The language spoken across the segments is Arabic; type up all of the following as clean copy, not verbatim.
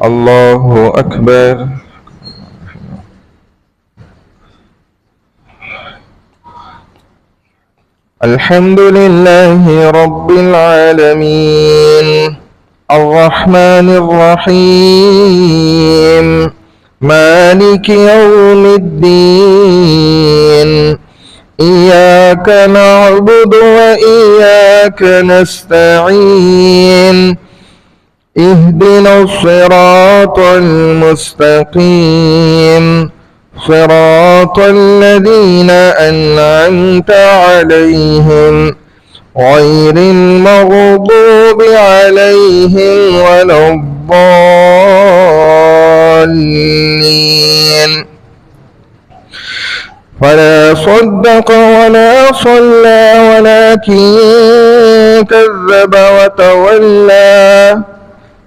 الله أكبر. الحمد لله رب العالمين الرحمن الرحيم مالك يوم الدين إياك نعبد وإياك نستعين اهدنا الصراط المستقيم صراط الذين أنعمت عليهم غير المغضوب عليهم ولا الضالين. فلا صدق ولا صلى ولكن كذب وتولى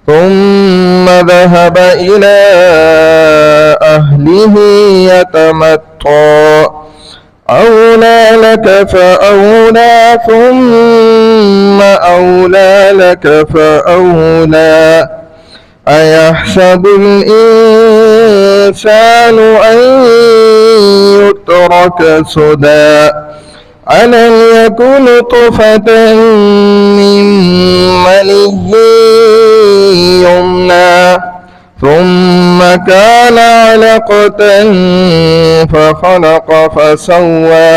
ثم ذهب إلى أهله يتمطى أولى لك فأولى ثم أولى لك فأولى أيحسب الإنسان أن يترك سدى ألم يكن نطفة من مني يمنى ثم كان علقة فخلق فسوى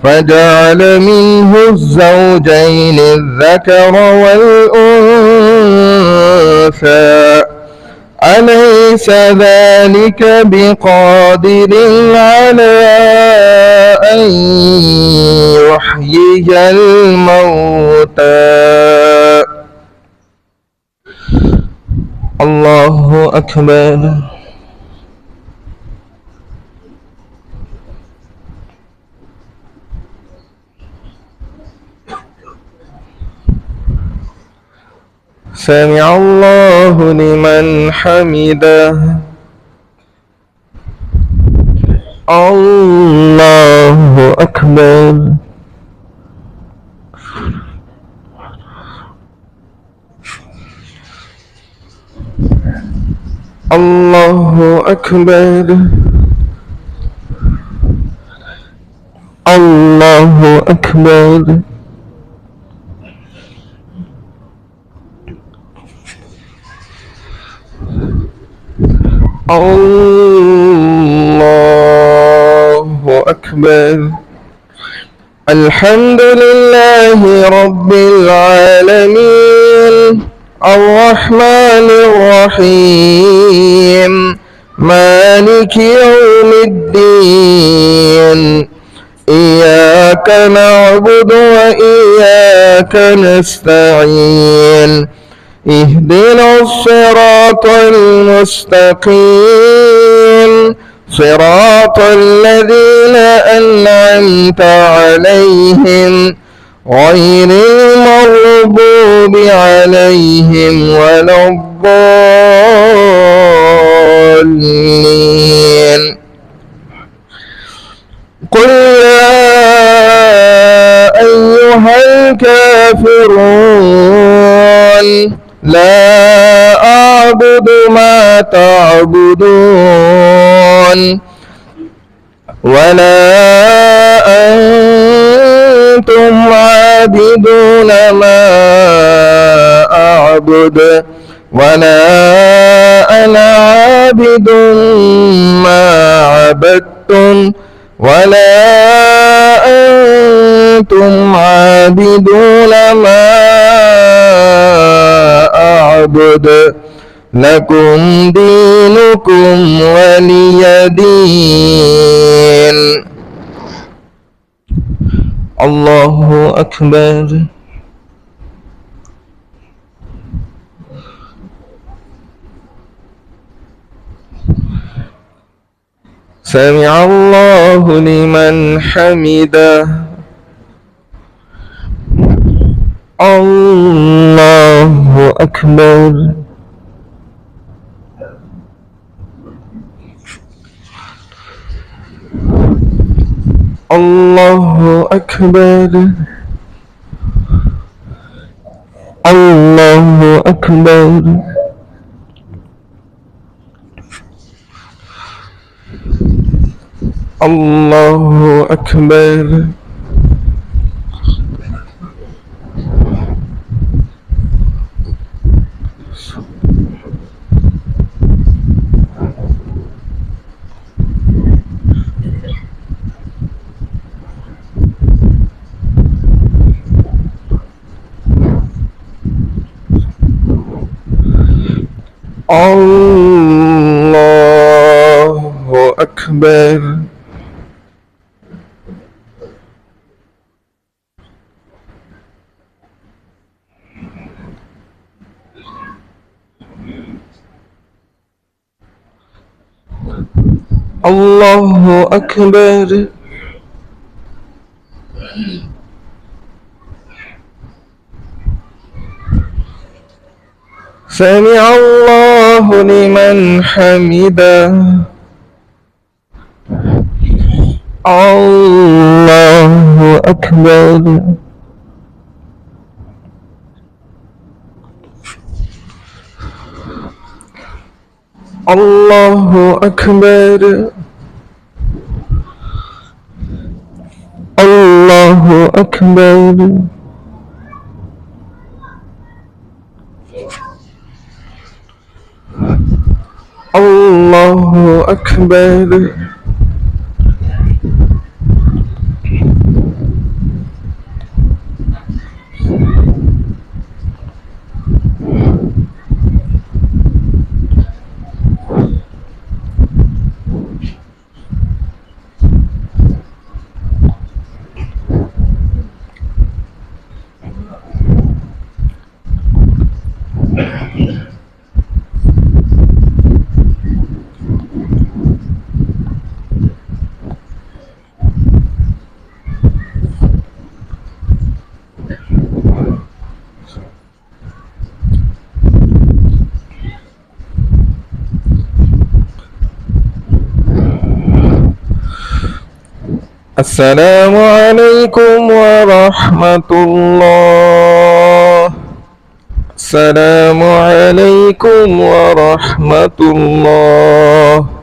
فجعل منه الزوجين الذكر والأنثى أليس ذلك بقادر على أن يحيي الموتى. الله أكبر. سمع الله لمن حمده. الله أكبر. الله أكبر. الله أكبر. الله أكبر. الحمد لله رب العالمين الرحمن الرحيم مالك يوم الدين إياك نعبد وإياك نستعين اهدنا الصراط المستقيم صراط الذين أنعمت عليهم غير المغضوب عليهم ولا الضالين. قل يا أيها الكافرون لا أعبد ما تعبدون ولا أنتم عابدون ما أعبد ولا أنا عابد ما عبدتم ولا أنتم عابدون ما أعبد لكم دينكم ولي دين. الله أكبر. سمع الله لمن حمده. الله أكبر. الله أكبر. الله أكبر. الله أكبر. الله أكبر. الله أكبر. سمع الله لمن حمده. الله أكبر. الله أكبر. الله أكبر. الله أكبر. السلام عليكم ورحمة الله. السلام عليكم ورحمة الله.